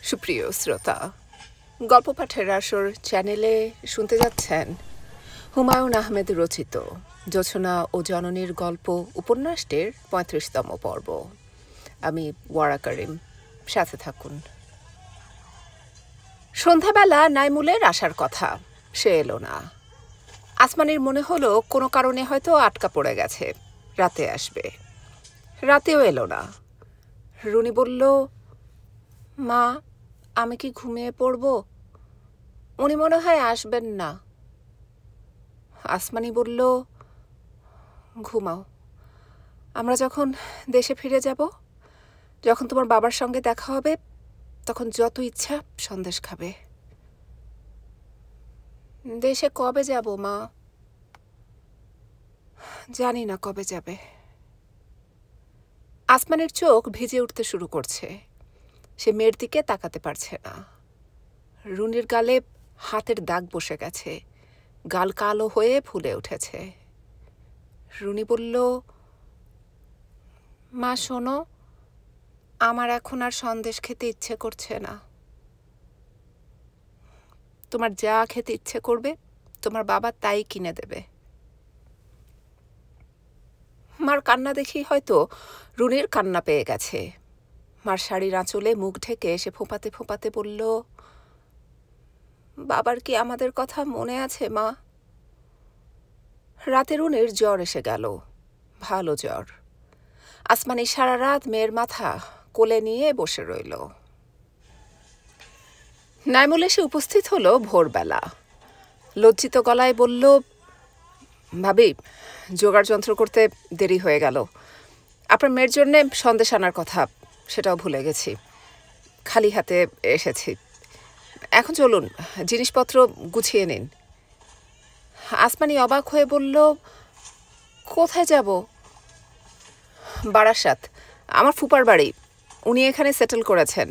সুপ্রিয় শ্রোতা, গল্প পাঠের আসর চ্যানেলে শুনতে যাচ্ছেন হুমায়ুন আহমেদ রচিত জোছনা ও জননীর গল্প উপন্যাসটির ৩৫তম পর্ব। আমি ওয়ারা করিম, সাথে থাকুন। সন্ধ্যাবেলা নাইমুলের আসার কথা, সে এলো না। আসমানির মনে হলো কোনো কারণে হয়তো আটকা পড়ে গেছে, রাতে আসবে। রাতেও এলো না। রুনি বলল, মা, আমি কি ঘুমিয়ে পড়ব? উনি মনে হয় আসবেন না। আসমানি বলল, ঘুমাও। আমরা যখন দেশে ফিরে যাব, যখন তোমার বাবার সঙ্গে দেখা হবে, তখন যত ইচ্ছা সন্দেশ খাবে। দেশে কবে যাব মা? জানি না কবে যাবে। আসমানির চোখ ভিজে উঠতে শুরু করছে। সে মেয়ের দিকে তাকাতে পারছে না। রুনির গালে হাতের দাগ বসে গেছে, গাল কালো হয়ে ফুলে উঠেছে। রুনি বলল, মা শোনো, আমার এখন আর সন্দেশ খেতে ইচ্ছে করছে না। তোমার যা খেতে ইচ্ছে করবে তোমার বাবা তাই কিনে দেবে। মার কান্না দেখি হয়তো রুনির কান্না পেয়ে গেছে। মার শাড়ির আঁচলে মুখ ঢেকে সে ফোঁপাতে ফোঁপাতে বলল, বাবার কি আমাদের কথা মনে আছে মা? রাতে রুনির জ্বর এসে গেল, ভালো জ্বর। আসমানি সারা রাত মেয়ের মাথা কোলে নিয়ে বসে রইল। নাইমুল এসে উপস্থিত হলো ভোরবেলা। লজ্জিত গলায় বলল, ভাবি, জোগাড় যন্ত্র করতে দেরি হয়ে গেল। আপনার মেয়ের জন্যে সন্দেশ আনার কথা, সেটাও ভুলে গেছি। খালি হাতে এসেছি। এখন চলুন, জিনিসপত্র গুছিয়ে নিন। আসমানি অবাক হয়ে বলল, কোথায় যাব? বারাসাত, আমার ফুপার বাড়ি। উনি এখানে সেটেল করেছেন।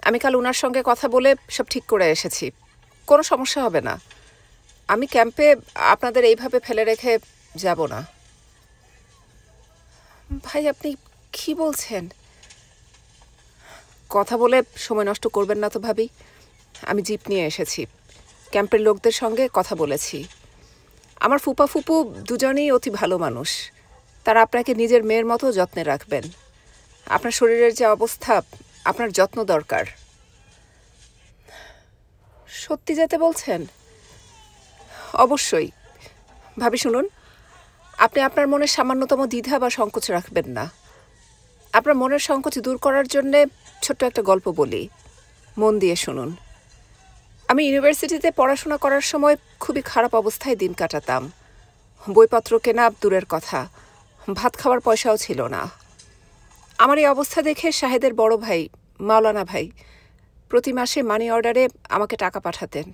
আমি কাল উনার সঙ্গে কথা বলে সব ঠিক করে এসেছি। কোনো সমস্যা হবে না। আমি ক্যাম্পে আপনাদের এইভাবে ফেলে রেখে যাব না। ভাই, আপনি কি বলছেন? কথা বলে সময় নষ্ট করবেন না তো ভাবি। আমি জিপ নিয়ে এসেছি, ক্যাম্পের লোকদের সঙ্গে কথা বলেছি। আমার ফুপা ফুপু দুজনেই অতি ভালো মানুষ। তারা আপনাকে নিজের মেয়ের মতো যত্নে রাখবেন। আপনার শরীরের যে অবস্থা, আপনার যত্ন দরকার। সত্যি যেতে বলছেন? অবশ্যই। ভাবি শুনুন, আপনি আপনার মনে সামান্যতম দ্বিধা বা সংকোচ রাখবেন না। আপনার মনের সংকোচ দূর করার জন্যে ছোট্ট একটা গল্প বলি, মন দিয়ে শুনুন। আমি ইউনিভার্সিটিতে পড়াশোনা করার সময় খুবই খারাপ অবস্থায় দিন কাটাতাম। বইপত্র কেনা দূরের কথা, ভাত খাওয়ার পয়সাও ছিল না। আমার এই অবস্থা দেখে শাহেদের বড় ভাই মাওলানা ভাই প্রতি মাসে মানি অর্ডারে আমাকে টাকা পাঠাতেন।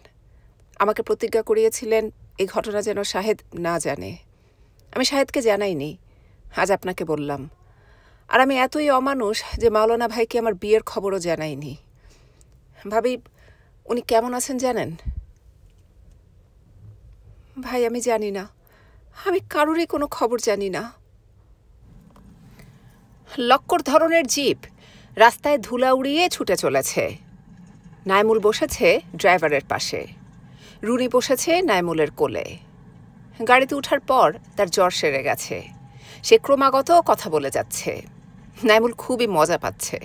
আমাকে প্রতিজ্ঞা করিয়েছিলেন এই ঘটনা যেন শাহেদ না জানে। আমি শাহেদকে জানাইনি, আজ আপনাকে বললাম। আর আমি এতই অমানুষ যে মাওলানা ভাইকে আমার বিয়ের খবরও জানাইনি। ভাবি, উনি কেমন আছেন জানেন? ভাই, আমি জানি না। আমি কারোরই কোনো খবর জানি না। লক্কর ধরনের জিপ রাস্তায় ধুলা উড়িয়ে ছুটে চলেছে। নাইমুল বসেছে ড্রাইভারের পাশে, রুনি বসেছে নাইমুলের কোলে। গাড়িতে ওঠার পর তার জ্বর সেরে গেছে। সে ক্রমাগত কথা বলে যাচ্ছে। নাইমুল খুবই মজা পাচ্ছে।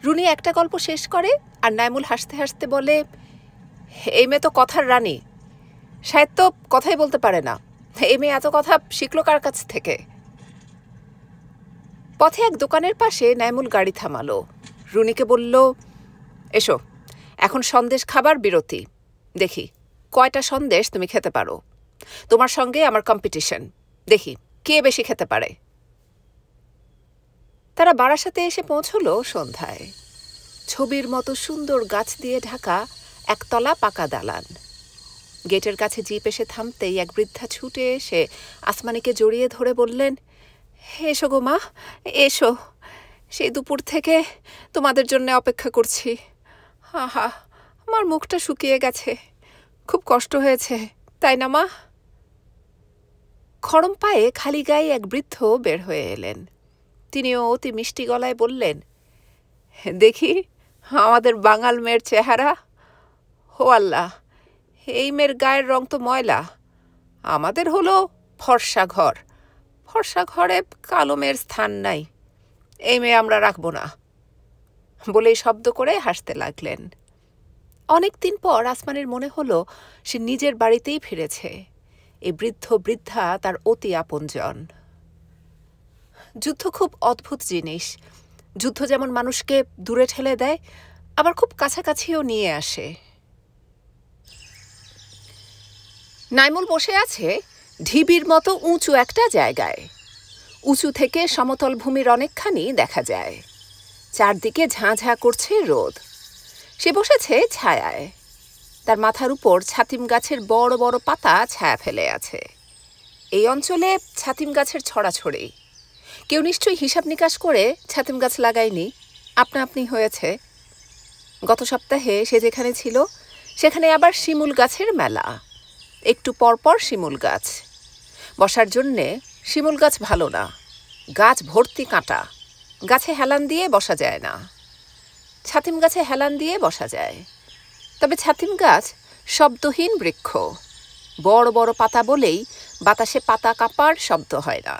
রুনি একটা গল্প শেষ করে আর নাইমুল হাসতে হাসতে বলে, এই মেয়ে তো কথার রানী। শায়দ তো কথাই বলতে পারে না। এই মেয়ে এত কথা শিখলো কার কাছ থেকে? পথে এক দোকানের পাশে নাইমুল গাড়ি থামালো। রুনিকে বলল, এসো, এখন সন্দেশ খাবার বিরতি। দেখি কয়টা সন্দেশ তুমি খেতে পারো। তোমার সঙ্গে আমার কম্পিটিশন, দেখি কে বেশি খেতে পারে। তারা বারাসাতে এসে পৌঁছলো সন্ধ্যায়। ছবির মতো সুন্দর গাছ দিয়ে ঢাকা একতলা পাকা দালান। গেটের কাছে জিপ এসে থামতেই এক বৃদ্ধা ছুটে এসে আসমানিকে জড়িয়ে ধরে বললেন, এসো গো মা, এসো। সেই দুপুর থেকে তোমাদের জন্য অপেক্ষা করছি। আহা, আমার মুখটা শুকিয়ে গেছে, খুব কষ্ট হয়েছে, তাই না মা? খড়ম পায়ে খালি গায়ে এক বৃদ্ধ বের হয়ে এলেন। তিনিও অতি মিষ্টি গলায় বললেন, দেখি আমাদের বাঙাল মেয়ের চেহারা, ও আল্লাহ, এই মেয়ের গায়ের রং তো ময়লা। আমাদের হলো ফর্সা ঘর, ফর্সা ঘরে কালো মেয়ের স্থান নাই, এই মেয়ে আমরা রাখব না বলেই শব্দ করে হাসতে লাগলেন। অনেক দিন পর আসমানের মনে হলো সে নিজের বাড়িতেই ফিরেছে। এই বৃদ্ধ বৃদ্ধা তার অতি আপনজন। যুদ্ধ খুব অদ্ভুত জিনিস। যুদ্ধ যেমন মানুষকে দূরে ঠেলে দেয়, আবার খুব কাছাকাছিও নিয়ে আসে। নাইমুল বসে আছে ঢিবির মতো উঁচু একটা জায়গায়। উঁচু থেকে সমতল ভূমির অনেকখানি দেখা যায়। চারদিকে ঝাঁ ঝাঁ করছে রোদ। সে বসেছে ছায়ায়। তার মাথার উপর ছাতিম গাছের বড় বড় পাতা ছায়া ফেলে আছে। এই অঞ্চলে ছাতিম গাছের ছড়াছড়ি। কেউ নিশ্চয়ই হিসাব নিকাশ করে ছাতিম গাছ লাগায়নি, আপনা আপনি হয়েছে। গত সপ্তাহে সে যেখানে ছিল সেখানে আবার শিমুল গাছের মেলা। একটু পরপর শিমুল গাছ। বসার জন্যে শিমুল গাছ ভালো না, গাছ ভর্তি কাঁটা, গাছে হেলান দিয়ে বসা যায় না। ছাতিম গাছে হেলান দিয়ে বসা যায়। তবে ছাতিম গাছ শব্দহীন বৃক্ষ, বড় বড় পাতা বলেই বাতাসে পাতা কাঁপার শব্দ হয় না।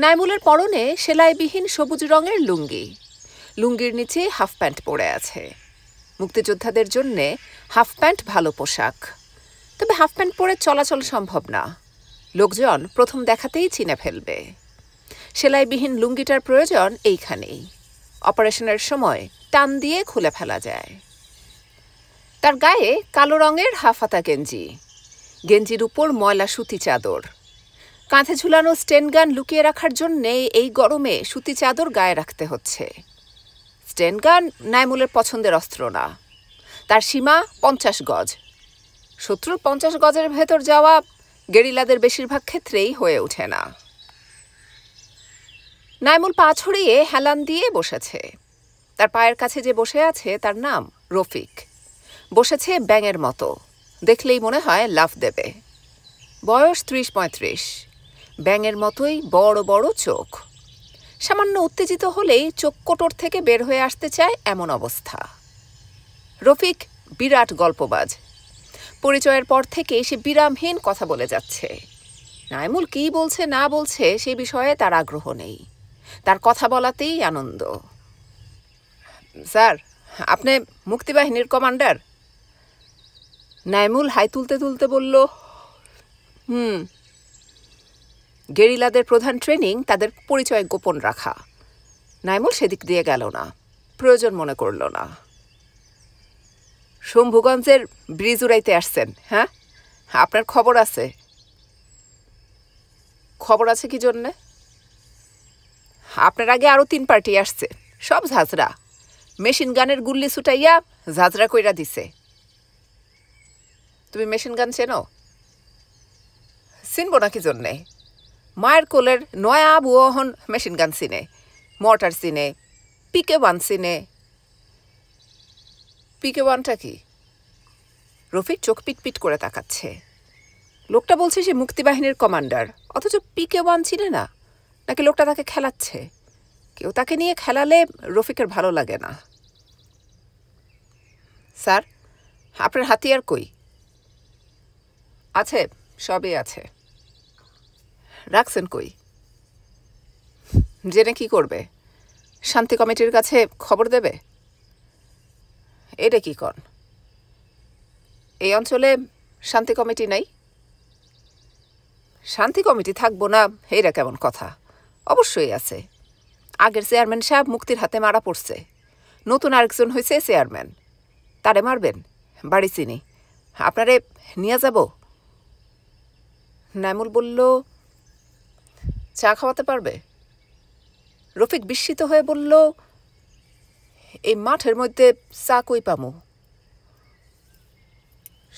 নাইমুলের পরনে সেলাইবিহীন সবুজ রঙের লুঙ্গি, লুঙ্গির নিচে হাফ প্যান্ট পরে আছে। মুক্তিযোদ্ধাদের জন্যে হাফ প্যান্ট ভালো পোশাক, তবে হাফ প্যান্ট পরে চলাচল সম্ভব না, লোকজন প্রথম দেখাতেই চিনে ফেলবে। সেলাইবিহীন লুঙ্গিটার প্রয়োজন এইখানেই, অপারেশনের সময় টান দিয়ে খুলে ফেলা যায়। তার গায়ে কালো রঙের হাফাতা গেঞ্জি, গেঞ্জির উপর ময়লা সুতি চাদর। কাঁধে ঝুলানো স্টেনগান লুকিয়ে রাখার জন্যে এই গরমে সুতি চাদর গায়ে রাখতে হচ্ছে। স্টেনগান নাইমুলের পছন্দের অস্ত্র না, তার সীমা 50 গজ। শত্রুর 50 গজের ভেতর যাওয়া গেরিলাদের বেশিরভাগ ক্ষেত্রেই হয়ে ওঠে না। নাইমুল পা ছড়িয়ে হেলান দিয়ে বসেছে। তার পায়ের কাছে যে বসে আছে তার নাম রফিক। বসেছে ব্যাঙের মতো, দেখলেই মনে হয় লাফ দেবে। বয়স 30-35, ব্যাঙের মতোই বড় বড় চোখ। সামান্য উত্তেজিত হলেই চোখ কোটর থেকে বের হয়ে আসতে চায় এমন অবস্থা। রফিক বিরাট গল্পবাজ। পরিচয়ের পর থেকে সে বিরামহীন কথা বলে যাচ্ছে। নাইমুল কী বলছে না বলছে সে বিষয়ে তার আগ্রহ নেই, তার কথা বলাতেই আনন্দ। স্যার, আপনি মুক্তিবাহিনীর কমান্ডার? নাইমুল হাই তুলতে তুলতে বলল, গেরিলাদের প্রধান ট্রেনিং তাদের পরিচয় গোপন রাখা। নাইমুল সেদিক দিয়ে গেল না, প্রয়োজন মনে করল না। শম্ভুগঞ্জের ব্রিজ উড়াইতে আসছেন? হ্যাঁ, আপনার খবর আছে? খবর আছে কি জন্যে? আপনার আগে আরও 3 পার্টি আসছে, সব ঝাঁঝরা। মেশিন গানের গুল্লি ছুটাইয়া ঝাঁঝরা কইরা দিছে। তুমি মেশিন গান চেনো? চিনব না কি জন্যে? মায়ের কোলের নয়া আবু অহন মেশিন গান চিনে, মর্টার চিনে, PK-1 চিনে। PK-1টা কি? রফিক চোখ পিটপিট করে তাকাচ্ছে। লোকটা বলছে সে মুক্তিবাহিনীর কমান্ডার, অথচ PK-1 চিনে না। নাকি লোকটা তাকে খেলাচ্ছে? কেউ তাকে নিয়ে খেলালে রফিকের ভালো লাগে না। স্যার, আপনার হাতিয়ার কই? আছে, সবই আছে। রাখছেন কই? জেনে কি করবে? শান্তি কমিটির কাছে খবর দেবে? এটা কি কন? এই অঞ্চলে শান্তি কমিটি নাই? শান্তি কমিটি থাকবো না এইটা কেমন কথা? অবশ্যই আছে। আগের চেয়ারম্যান সাহেব মুক্তির হাতে মারা পড়ছে, নতুন আরেকজন হয়েছে চেয়ারম্যান। তারে মারবেন? বাড়ি চিনি, আপনারে নিয়ে যাব। নাইমুল বলল, চা খাওয়াতে পারবে? রফিক বিস্মিত হয়ে বলল, এই মাঠের মধ্যে চা কই পামু?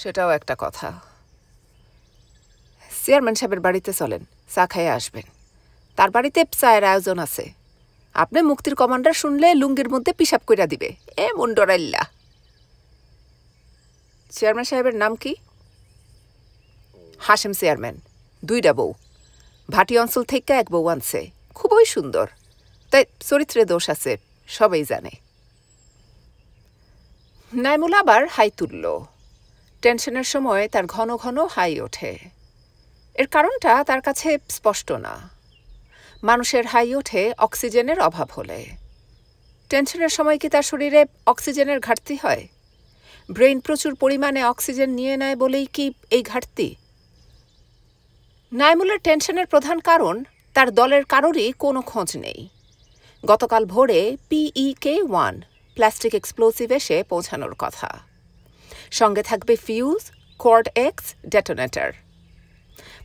সেটাও একটা কথা। চেয়ারম্যান সাহেবের বাড়িতে চলেন, চা খাইয়ে আসবেন। তার বাড়িতে চায়ের আয়োজন আছে। আপনি মুক্তির কমান্ডার শুনলে লুঙ্গির মধ্যে পিসাব কইরা দিবে, এমন ডরাইল্লা। চেয়ারম্যান সাহেবের নাম কি? হাশেম চেয়ারম্যান, 2টা বউ। ভাটি অঞ্চল থেকে এক বউ আনছে, খুবই সুন্দর। তাই চরিত্রে দোষ আছে, সবাই জানে। নাইমুল আবার হাই তুলল। টেনশনের সময় তার ঘন ঘন হাই ওঠে। এর কারণটা তার কাছে স্পষ্ট না। মানুষের হাই ওঠে অক্সিজেনের অভাব হলে। টেনশনের সময় কি তার শরীরে অক্সিজেনের ঘাটতি হয়? ব্রেইন প্রচুর পরিমাণে অক্সিজেন নিয়ে নেয় বলেই কি এই ঘাটতি? নাইমুলের টেনশনের প্রধান কারণ তার দলের কারোরই কোনো খোঁজ নেই। গতকাল ভোরে PEK-1 প্লাস্টিক এক্সপ্লোসিভ এসে পৌঁছানোর কথা। সঙ্গে থাকবে fuse, quad x, detonator.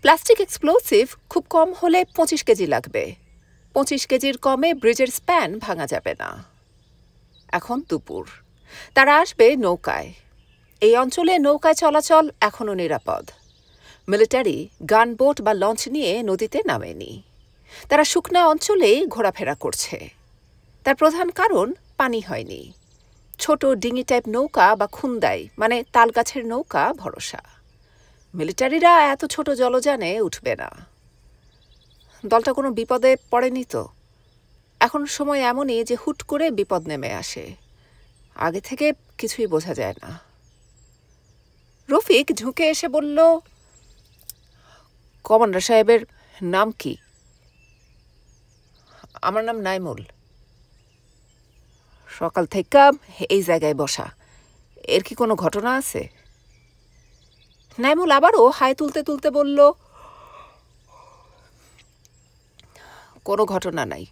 Plastic explosive খুব কম হলে 25 কেজি লাগবে। 25 কেজির কমে ব্রিজের স্প্যান ভাঙা যাবে না। এখন দুপুর। তারা আসবে নৌকায়। এই অঞ্চলে নৌকায় চলাচল এখনও নিরাপদ। মিলিটারি গানবোট বা লঞ্চ নিয়ে নদীতে নামেনি। তারা শুকনা অঞ্চলেই ঘোরাফেরা করছে। তার প্রধান কারণ পানি হয়নি। ছোট ডিঙি টাইপ নৌকা বা খুন্দাই মানে তালগাছের নৌকা ভরসা। মিলিটারিরা এত ছোট জলযানে উঠবে না। দলটা কোনো বিপদে পড়েনি তো? এখন সময় এমনই যে হুট করে বিপদ নেমে আসে। আগে থেকে কিছুই বোঝা যায় না। রফিক ঝুঁকে এসে বলল, কমান্ডার সাহেবের নাম কি? আমার নাম নাইমুল। সকাল থেকে এই জায়গায় বসা, এর কি কোনো ঘটনা আছে? নাইমুল আবারও হাই তুলতে তুলতে বলল, কোনো ঘটনা নাই,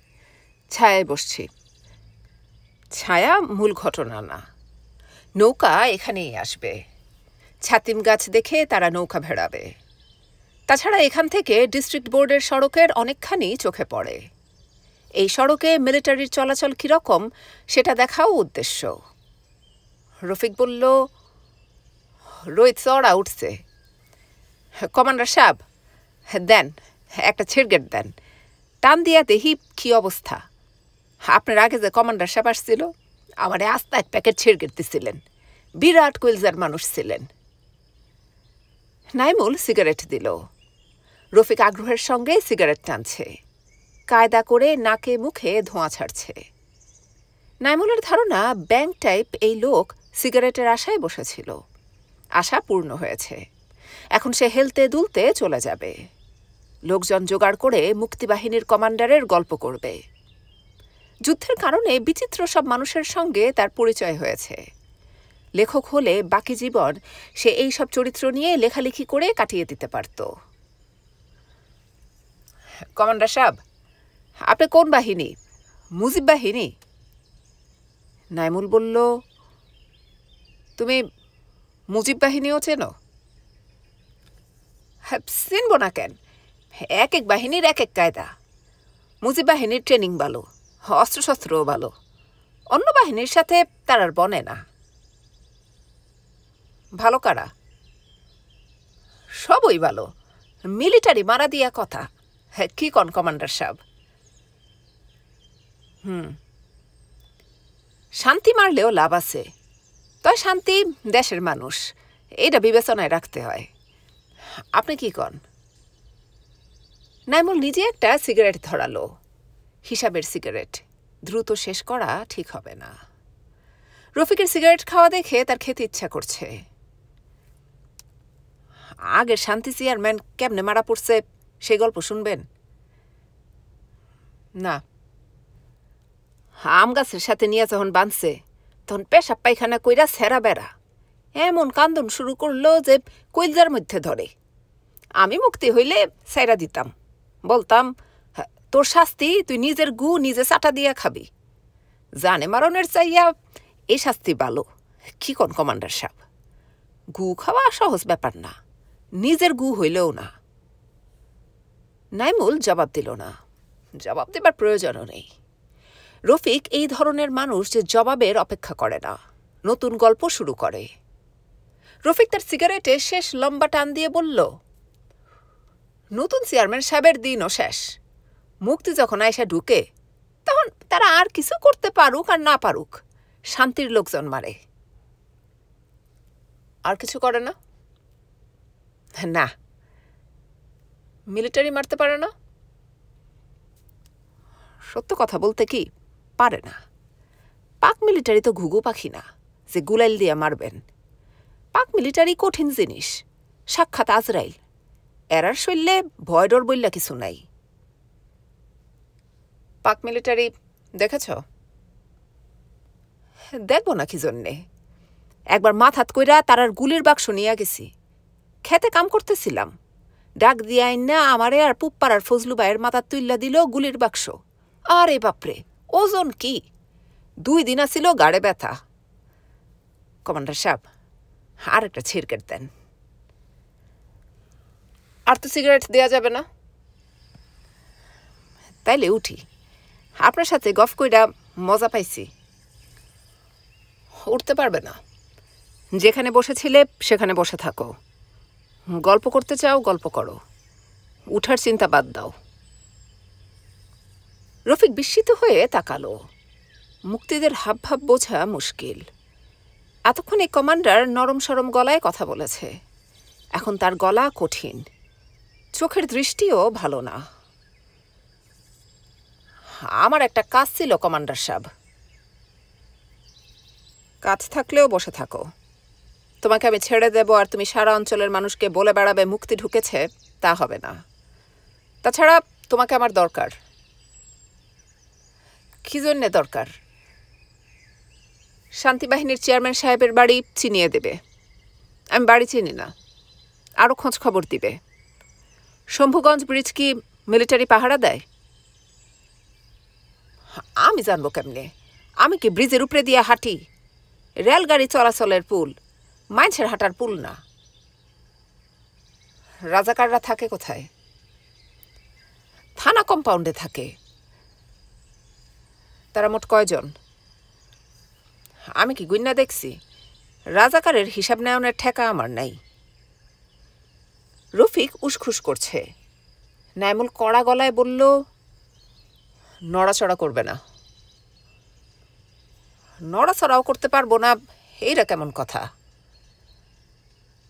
ছায়ায় বসছি। ছায়া মূল ঘটনা না। নৌকা এখানেই আসবে। ছাতিম গাছ দেখে তারা নৌকা ভেড়াবে। তাছাড়া এখান থেকে ডিস্ট্রিক্ট বোর্ডের সড়কের অনেকখানি চোখে পড়ে। এই সড়কে মিলিটারির চলাচল কীরকম সেটা দেখাও উদ্দেশ্য। রফিক বলল, রোহিত চড়া উঠছে। কমান্ডার সাহেব দেন, একটা ছিড়গেট দেন, টান দিয়া দেখি কি অবস্থা। আপনার আগে যে কমান্ডার সাহেব আসছিল আমারে আস্তা এক প্যাকেট ছিড়গেট দিছিলেন। বিরাট কইলজার মানুষ ছিলেন। নাইমুল সিগারেট দিল। রফিক আগ্রহের সঙ্গে সিগারেট টানছে। কায়দা করে নাকে মুখে ধোঁয়া ছাড়ছে। নাইমুলের ধারণা ব্যাংক টাইপ এই লোক সিগারেটের আশায় বসেছিল। আশা পূর্ণ হয়েছে। এখন সে হেলতে দুলতে চলে যাবে। লোকজন জোগাড় করে মুক্তিবাহিনীর কমান্ডারের গল্প করবে। যুদ্ধের কারণে বিচিত্র সব মানুষের সঙ্গে তার পরিচয় হয়েছে। লেখক হলে বাকি জীবন সে এই সব চরিত্র নিয়ে লেখালেখি করে কাটিয়ে দিতে পারত। কমান্ডার সাহেব, আপনি কোন বাহিনী? মুজিব বাহিনী? নাইমুল বলল, তুমি মুজিব বাহিনীও চেনো? হ্যাঁ, চিনব না কেন? এক এক বাহিনীর এক এক কায়দা। মুজিব বাহিনীর ট্রেনিং ভালো, অস্ত্রশস্ত্রও ভালো। অন্য বাহিনীর সাথে তার আর বনে না। ভালো কারা? সবই ভালো। মিলিটারি মারা দিয়া কথা। হ্যাঁ, কি কন কমান্ডার সাহেব? শান্তি মারলেও লাভ আছে। তয় শান্তি দেশের মানুষ, এটা বিবেচনায় রাখতে হয়। আপনি কি কন? নাইমুল নিজে একটা সিগারেট ধরালো। হিসাবের সিগারেট। দ্রুত শেষ করা ঠিক হবে না। রফিকের সিগারেট খাওয়া দেখে তার খেতে ইচ্ছা করছে। আগের শান্তি চেয়ারম্যান কেমনে মারা পড়ছে সেই গল্প শুনবেন? না। আম গাছের সাথে নিয়ে যখন বাঁধছে তখন পেশাব পায়খানা কইরা সেরা বেড়া এমন কান্দন শুরু করলো যে কইলজার মধ্যে ধরে। আমি মুক্তি হইলে সাইরা দিতাম, বলতাম, তোর শাস্তি তুই নিজের গু নিজে চাটা দিয়া খাবি। জানে মারণের চাইয়া এই শাস্তি ভালো। কি কোন কমান্ডার সাহেব? গু খাওয়া সহজ ব্যাপার না, নিজের গু হইলেও না। নাইমুল জবাব দিল না। জবাব দেবার প্রয়োজনও নেই। রফিক এই ধরনের মানুষ যে জবাবের অপেক্ষা করে না, নতুন গল্প শুরু করে। রফিক তার সিগারেটে শেষ লম্বা টান দিয়ে বলল, নতুন চেয়ারম্যান সাহেবের দিনও শেষ। মুক্তি যখন আয়সা ঢুকে তখন তারা আর কিছু করতে পারুক আর না পারুক, শান্তির লোকজন মারে। আর কিছু করে না? না। মিলিটারি মারতে পারে না? সত্য কথা বলতে কি, পারে না। পাক মিলিটারি তো ঘুঘু পাখি না, যে গুলাইল দিয়া মারবেন। পাক মিলিটারি কঠিন জিনিস, সাক্ষাৎ আজরাইল। এরার শৈলে ভয় ডর বললা কিছু নাই। পাক মিলিটারি দেখেছ? দেখব না কি জন্যে? একবার মাথাত কইরা তারার গুলির বাক্স নিয়ে গেছি। খেতে কাম করতেছিলাম, ডাক দিয়া আইনা আমারে আর পুপ্পাড়ার ফজলু ভাইয়ের মাথা তুইল্লা দিল গুলির বাক্স। আরে বাপরে, ওজন কি! 2 দিন ছিল গাড়ে ব্যথা। কমান্ডার সাহেব, আর একটা ছিরকেট দেন। আর তো সিগারেট দেয়া যাবে না। তাইলে উঠি, আপনার সাথে গফ কইরা মজা পাইছি। উঠতে পারবে না। যেখানে বসেছিলে সেখানে বসে থাকো। গল্প করতে চাও গল্প করো, উঠার চিন্তা বাদ দাও। রফিক বিস্মিত হয়ে তাকালো। মুক্তিদের হাবভাব বোঝা মুশকিল। এতক্ষণ এই কমান্ডার নরম সরম গলায় কথা বলেছে, এখন তার গলা কঠিন, চোখের দৃষ্টিও ভালো না। আমার একটা কাজ ছিল কমান্ডার সাহেব। কাজ থাকলেও বসে থাকো। তোমাকে আমি ছেড়ে দেব আর তুমি সারা অঞ্চলের মানুষকে বলে বেড়াবে মুক্তি ঢুকেছে, তা হবে না। তাছাড়া তোমাকে আমার দরকার। কি জন্যে দরকার? শান্তিবাহিনীর চেয়ারম্যান সাহেবের বাড়ি চিনিয়ে দেবে। আমি বাড়ি চিনি না, আরও খোঁজ খবর দিবে। শম্ভুগঞ্জ ব্রিজ কি মিলিটারি পাহারা দেয়? আমি জানবো কেমনে? আমি কি ব্রিজের উপরে দিয়ে হাঁটি? রেলগাড়ি চলাচলের পুল, মাইনছের হাঁটার পুল না। রাজাকাররা থাকে কোথায়? থানা কম্পাউন্ডে থাকে। তারা মোট কয়জন? আমি কি গুইন্না দেখছি? রাজাকারের হিসাব নেওয়ানোর ঠেকা আমার নাই। রফিক উসখুস করছে। নাইমুল কড়া গলায় বলল, নড়াচড়া করবে না। নড়াচড়াও করতে পারবো না, এইটা কেমন কথা?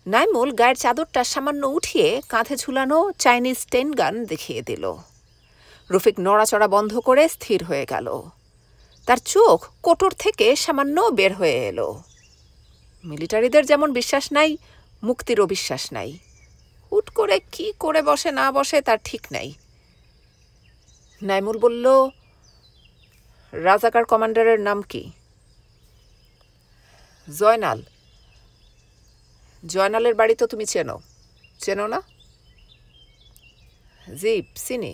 নাইমুল গায়ের চাদরটা সামান্য উঠিয়ে কাঁধে ঝুলানো চাইনিজ 10 গান দেখিয়ে দিল। রফিক নড়াচড়া বন্ধ করে স্থির হয়ে গেল। তার চোখ কোটর থেকে সামান্য বের হয়ে এলো। মিলিটারিদের যেমন বিশ্বাস নাই, মুক্তিরও বিশ্বাস নাই। হুট করে কি করে বসে না বসে তার ঠিক নাই। নাইমুল বলল, রাজাকার কমান্ডারের নাম কি? জয়নাল। জয়নালের বাড়ি তো তুমি চেনো, চেনো না? জি চিনি।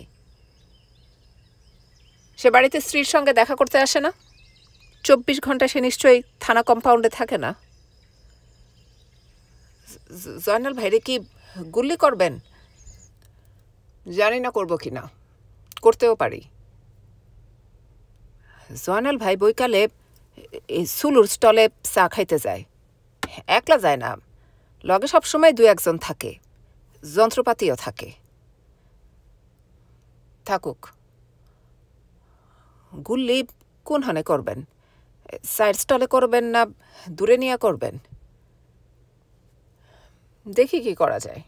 সে বাড়িতে স্ত্রীর সঙ্গে দেখা করতে আসে না? 24 ঘন্টা সে নিশ্চয়ই থানা কম্পাউন্ডে থাকে না? জয়নাল ভাইরে কি গুলি করবেন? জানি না করব কি না, করতেও পারি। জয়নাল ভাই বৈকালে সুলুর স্টলে চা খাইতে যায়। একলা যায় না, লগে সবসময় 2-1 জন থাকে, যন্ত্রপাতিও থাকে। থাকুক। গুল্লি কোন হানে করবেন? সাইড স্টলে করবেন না দূরে নিয়ে করবেন? দেখি কি করা যায়।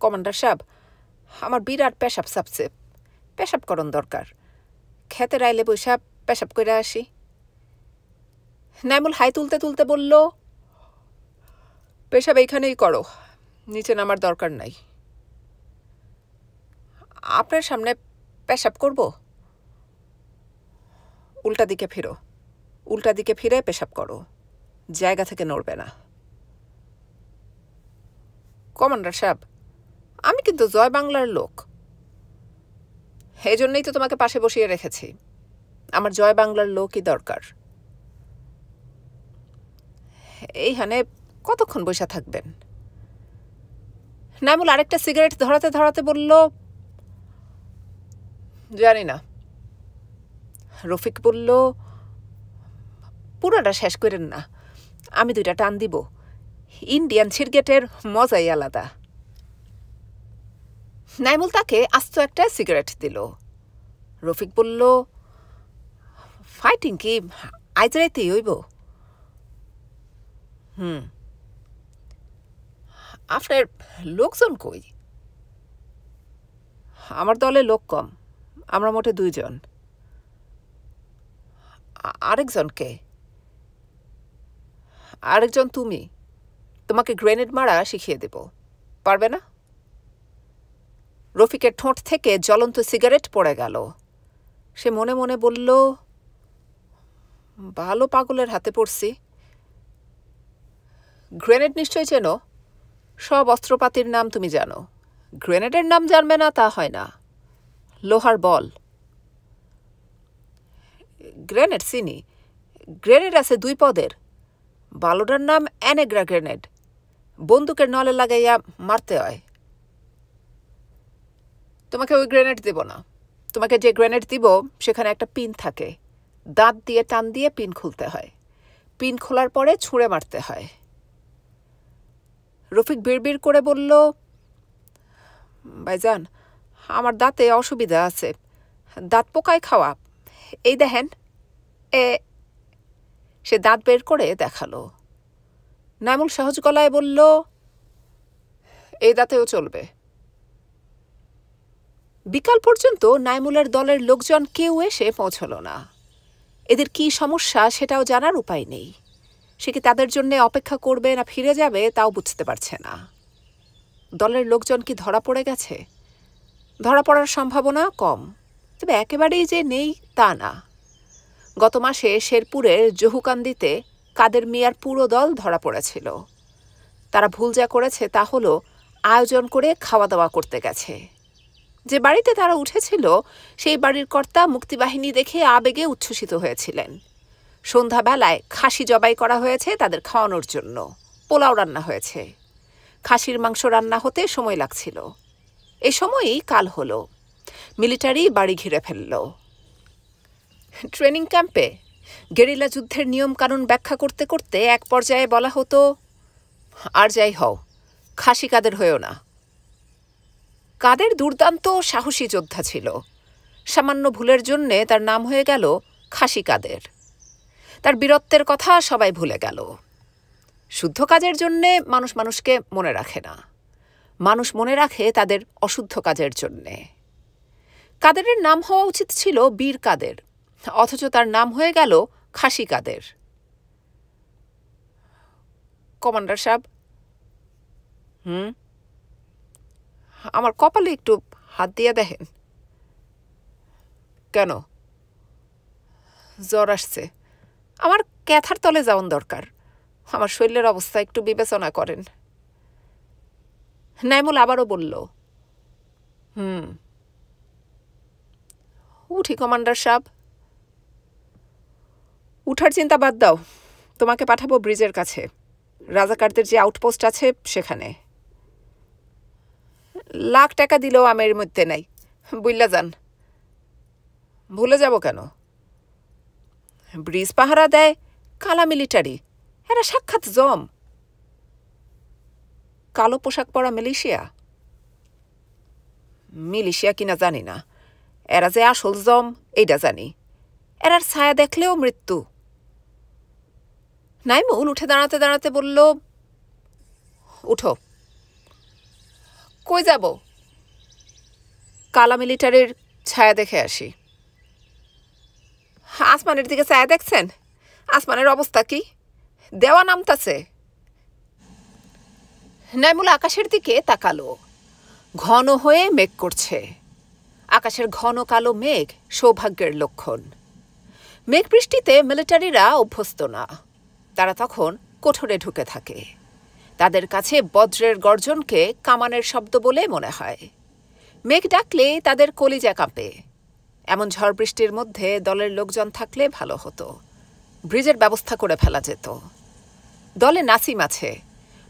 কমান্ডার সাহেব, আমার বিরাট পেশাব সাপছে, পেশাব করণ দরকার। খেতে রাইলে বৈশা পেশাব করে আসি। নাইমুল হাই তুলতে তুলতে বলল, পেশাব এইখানেই করো, নিচে নামার দরকার নাই। আপনার সামনে পেশাব করব? উল্টা দিকে ফিরো, উল্টা দিকে ফিরে পেশাব করো, জায়গা থেকে নড়বে না। কমান্ডার সাহেব, আমি কিন্তু জয় বাংলার লোক, এই জন্যই তো তোমাকে পাশে বসিয়ে রেখেছি। আমার জয় বাংলার লোকই দরকার। এইখানে কতক্ষণ বসে থাকবেন? নাইমুল আরেকটা সিগারেট ধরাতে ধরাতে বলল, জানি না। রফিক বলল, পুরোটা শেষ করেন না, আমি 2টা টান দিব। ইন্ডিয়ান সিগারেটের মজাই আলাদা। নাইমুল তাকে আস্ত একটা সিগারেট দিল। রফিক বলল, ফাইটিং কি আইজ রাইতেই হইব? আপনার লোকজন কই? আমার দলে লোক কম, আমরা মোটে 2 জন। আরেকজনকে? আরেকজন তুমি। তোমাকে গ্রেনেড মারা শিখিয়ে দেব, পারবে না? রফিকের ঠোঁট থেকে জ্বলন্ত সিগারেট পড়ে গেল। সে মনে মনে বলল, ভালো পাগলের হাতে পড়ছি। গ্রেনেড নিশ্চয়ই চেনো? সব অস্ত্রপাতির নাম তুমি জানো, গ্রেনেডের নাম জানবে না তা হয় না। লোহার বল। গ্রেনেড চিনি, গ্রেনেড আছে 2 পদের। বালোটার নাম অ্যানেগ্রা গ্রেনেড, বন্দুকের নলে লাগাইয়া মারতে হয়। তোমাকে ওই গ্রেনেড দেব না। তোমাকে যে গ্রেনেড দিব সেখানে একটা পিন থাকে, দাঁত দিয়ে টান দিয়ে পিন খুলতে হয়। পিন খোলার পরে ছুঁড়ে মারতে হয়। রফিক বিড়বিড় করে বলল, ভাইজান, আমার দাঁতে অসুবিধা আছে, দাঁত পোকায় খাওয়া। এই দেখেন। সে দাঁত বের করে দেখালো। নাইমুল সহজ গলায় বলল, এই দাঁতেও চলবে। বিকাল পর্যন্ত নাইমুলের দলের লোকজন কেউ এসে পৌঁছল না। এদের কি সমস্যা সেটাও জানার উপায় নেই। সে কি তাদের জন্য অপেক্ষা করবে না ফিরে যাবে তাও বুঝতে পারছে না। দলের লোকজন কি ধরা পড়ে গেছে? ধরা পড়ার সম্ভাবনা কম, তবে একেবারেই যে নেই তা না। গত মাসে শেরপুরের জহুকান্দিতে কাদের মিয়ার পুরো দল ধরা পড়েছিল। তারা ভুল যা করেছে তা হলো আয়োজন করে খাওয়া দাওয়া করতে গেছে। যে বাড়িতে তারা উঠেছিল সেই বাড়ির কর্তা মুক্তিবাহিনী দেখে আবেগে উচ্ছ্বসিত হয়েছিলেন। সন্ধ্যাবেলায় খাসি জবাই করা হয়েছে তাদের খাওয়ানোর জন্য। পোলাও রান্না হয়েছে। খাসির মাংস রান্না হতে সময় লাগছিল। এ সময়ই কাল হলো। মিলিটারি বাড়ি ঘিরে ফেলল। ট্রেনিং ক্যাম্পে গেরিলা যুদ্ধের নিয়মকানুন ব্যাখ্যা করতে করতে এক পর্যায়ে বলা হতো, আর যাই হও, খাসি কাদের হয়েও না। কাদের দুর্দান্ত সাহসী যোদ্ধা ছিল। সামান্য ভুলের জন্যে তার নাম হয়ে গেল খাসি কাদের। তার বীরত্বের কথা সবাই ভুলে গেল। শুদ্ধ কাজের জন্যে মানুষ মানুষকে মনে রাখে না, মানুষ মনে রাখে তাদের অশুদ্ধ কাজের জন্যে। কাদেরের নাম হওয়া উচিত ছিল বীর কাদের, অথচ তার নাম হয়ে গেল খাসি কাদের। কমান্ডার সাহেব, আমার কপালে একটু হাত দিয়ে দেখেন। কেন? জ্বর আসছে, আমার ক্যাথার তলে যাওয়ান দরকার। আমার শরীরের অবস্থা একটু বিবেচনা করেন। নাইমুল আবারও বলল, উঠি কমান্ডার সাহেব। উঠার চিন্তা বাদ দাও, তোমাকে পাঠাবো ব্রিজের কাছে, রাজাকারদের যে আউটপোস্ট আছে সেখানে। লাখ টাকা দিলেও আমের মধ্যে নাই, বুঝলা যান। ভুলে যাব কেন? ব্রিজ পাহারা দেয় কালা মিলিটারি, এরা সাক্ষাৎ জম। কালো পোশাক পরা মিলিশিয়া? মিলিশিয়া কিনা জানি না, এরা যে আসল জম এইটা জানি। এরার ছায়া দেখলেও মৃত্যু। নাইমুল উঠে দাঁড়াতে দাঁড়াতে বলল, উঠো। কই যাব? কালা মিলিটারির ছায়া দেখে আসি। আসমানের দিকে ছায়া দেখছেন? আসমানের অবস্থা কি? দেওয়া নামতাছে। নাইমুল আকাশের দিকে তাকালো। ঘন হয়ে মেঘ করছে। আকাশের ঘন কালো মেঘ সৌভাগ্যের লক্ষণ। মেঘ বৃষ্টিতে মিলিটারিরা অভ্যস্ত না। তারা তখন কোঠরে ঢুকে থাকে। তাদের কাছে বজ্রের গর্জনকে কামানের শব্দ বলে মনে হয়। মেঘ ডাকলে তাদের কলিজা কাঁপে। এমন ঝড় বৃষ্টির মধ্যে দলের লোকজন থাকলে ভালো হতো। ব্রিজের ব্যবস্থা করে ফেলা যেত। দলে নাসিম আছে,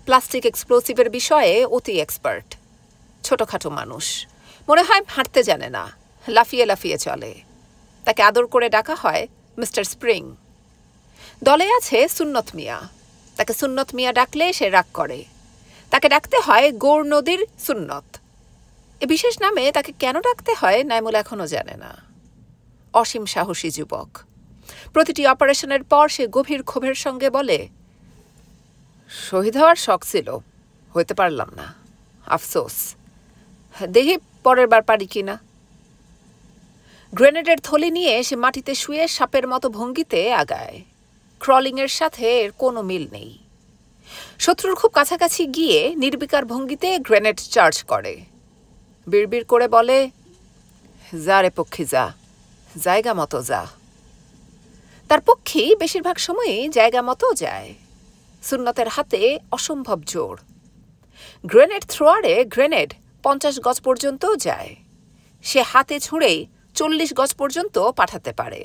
প্লাস্টিক এক্সপ্লোসিভের বিষয়ে অতি এক্সপার্ট। ছোটখাটো মানুষ, মনে হয় হাঁটতে জানে না, লাফিয়ে লাফিয়ে চলে। তাকে আদর করে ডাকা হয় মিস্টার স্প্রিং। দলে আছে সুন্নত মিয়া। তাকে সুন্নত মিয়া ডাকলে সে রাগ করে। তাকে ডাকতে হয় গৌর নদীর সুন্নত। এ বিশেষ নামে তাকে কেন ডাকতে হয় নাইমুল এখনও জানে না। অসীম সাহসী যুবক। প্রতিটি অপারেশনের পর সে গভীর ক্ষোভের সঙ্গে বলে, শহীদ হওয়ার শখ ছিল, হইতে পারলাম না, আফসোস। দেখি পরের বার পারি কিনা। গ্রেনেডের থলি নিয়ে সে মাটিতে শুয়ে সাপের মতো ভঙ্গিতে আগায়। ক্রলিংয়ের সাথে এর কোনো মিল নেই। শত্রুর খুব কাছাকাছি গিয়ে নির্বিকার ভঙ্গিতে গ্রেনেড চার্জ করে। বিড়বিড় করে বলে, যা রে পক্ষী যা, জায়গা মতো যা। তার পক্ষী বেশিরভাগ সময়ই জায়গা মতো যায়। সুন্নতের হাতে অসম্ভব জোর। গ্রেনেড থ্রোয়ারে গ্রেনেড 50 গজ পর্যন্ত যায়। সে হাতে ছুঁড়েই 40 গজ পর্যন্ত পাঠাতে পারে।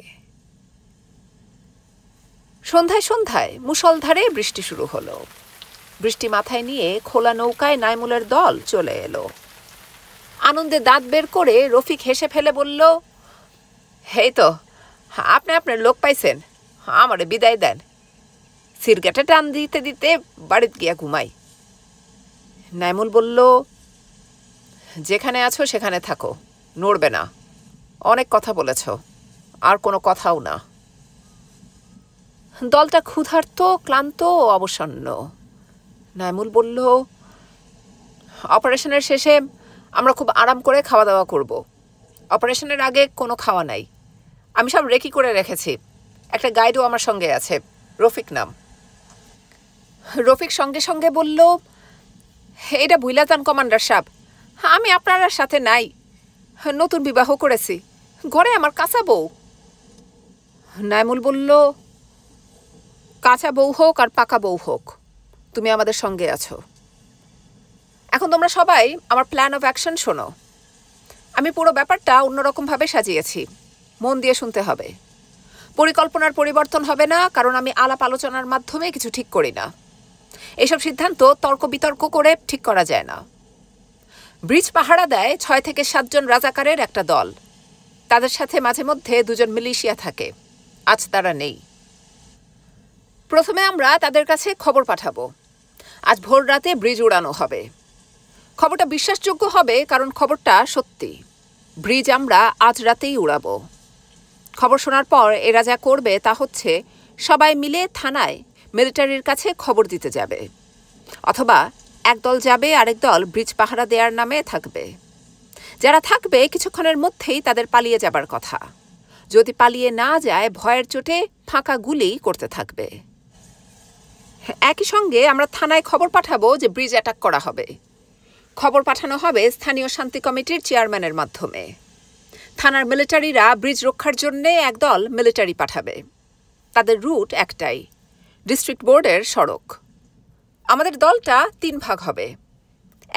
সন্ধ্যায় সন্ধ্যায় মুষলধারে বৃষ্টি শুরু হলো। বৃষ্টি মাথায় নিয়ে খোলা নৌকায় নাইমুলের দল চলে এলো। আনন্দে দাঁত বের করে রফিক হেসে ফেলে বলল, এই তো আপনি আপনার লোক পাইছেন, আমারে বিদায় দেন। সিরগেটে টান দিতে দিতে বাড়িতে গিয়া ঘুমাই। নাইমুল বলল, যেখানে আছো সেখানে থাকো, নড়বে না। অনেক কথা বলেছ, আর কোনো কথাও না। দলটা ক্ষুধার্ত, ক্লান্ত ও অবসন্ন। নাইমুল বলল, অপারেশনের শেষে আমরা খুব আরাম করে খাওয়া দাওয়া করব। অপারেশনের আগে কোনো খাওয়া নাই। আমি সব রেকি করে রেখেছি। একটা গাইডও আমার সঙ্গে আছে, রফিক নাম। রফিক সঙ্গে সঙ্গে বলল, এটা ভুইলা যান কমান্ডার সাহেব, আমি আপনার সাথে নাই। নতুন বিবাহ করেছি, ঘরে আমার কাঁচা বউ। নাইমুল বলল, কাঁচা বউ হোক আর পাকা বউ হোক, তুমি আমাদের সঙ্গে আছো। এখন তোমরা সবাই আমার প্ল্যান অফ অ্যাকশন শোনো। আমি পুরো ব্যাপারটা অন্যরকমভাবে সাজিয়েছি, মন দিয়ে শুনতে হবে। পরিকল্পনার পরিবর্তন হবে না, কারণ আমি আলাপ আলোচনার মাধ্যমে কিছু ঠিক করি না। এইসব সিদ্ধান্ত তর্ক বিতর্ক করে ঠিক করা যায় না। ব্রিজ পাহারা দেয় 6 থেকে 7 জন রাজাকারের একটা দল। তাদের সাথে মাঝে মধ্যে 2 জন মিলিশিয়া থাকে। আজ তারা নেই। প্রথমে আমরা তাদের কাছে খবর পাঠাবো। আজ ভোর রাতে ব্রিজ উড়ানো হবে। খবরটা বিশ্বাসযোগ্য হবে, কারণ খবরটা সত্যি। ব্রিজ আমরা আজ রাতেই উড়াবো। খবর শোনার পর এরা যা করবে তা হচ্ছে, সবাই মিলে থানায় মিলিটারির কাছে খবর দিতে যাবে, অথবা একদল যাবে, আরেক দল ব্রিজ পাহারা দেওয়ার নামে থাকবে। যারা থাকবে কিছুক্ষণের মধ্যেই তাদের পালিয়ে যাবার কথা। যদি পালিয়ে না যায়, ভয়ের চোটে ফাঁকা গুলি করতে থাকবে। একই সঙ্গে আমরা থানায় খবর পাঠাবো যে ব্রিজ অ্যাটাক করা হবে। খবর পাঠানো হবে স্থানীয় শান্তি কমিটির চেয়ারম্যানের মাধ্যমে। থানার মিলিটারিরা ব্রিজ রক্ষার জন্যে একদল মিলিটারি পাঠাবে। তাদের রুট একটাই, ডিস্ট্রিক্ট বোর্ডের সড়ক। আমাদের দলটা 3 ভাগ হবে।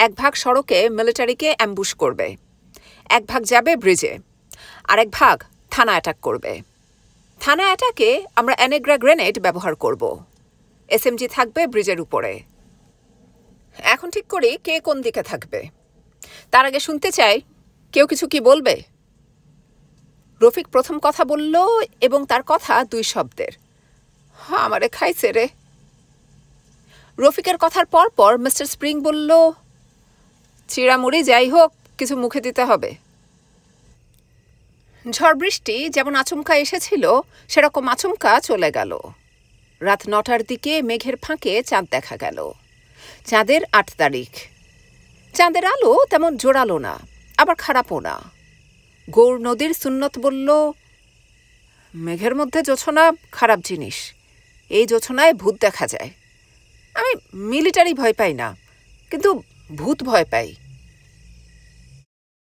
এক ভাগ সড়কে মিলিটারিকে অ্যাম্বুশ করবে, এক ভাগ যাবে ব্রিজে, আরেক ভাগ থানা অ্যাটাক করবে। থানা অ্যাটাকে আমরা অ্যানেগ্রা গ্রেনেড ব্যবহার করব। এসএমজি থাকবে ব্রিজের উপরে। এখন ঠিক করি কে কোন দিকে থাকবে। তার আগে শুনতে চাই, কেউ কিছু কি বলবে? রফিক প্রথম কথা বলল, এবং তার কথা 2 শব্দের। আমারে খাইছে রে। রফিকের কথার পর পর মিস্টার স্প্রিং বলল, চিড়ামুড়ি যাই হোক, কিছু মুখে দিতে হবে। ঝড় বৃষ্টি যেমন আচমকা এসেছিল, সেরকম আচমকা চলে গেল। রাত 9টার দিকে মেঘের ফাঁকে চাঁদ দেখা গেল। চাঁদের 8 তারিখ। চাঁদের আলো তেমন জোরালো না, আবার খারাপও না। গৌর নদীর সুন্নত বলল, মেঘের মধ্যে জোছনা খারাপ জিনিস, এই জোছনায় ভূত দেখা যায়। আমি মিলিটারি ভয় পাই না, কিন্তু ভূত ভয় পাই।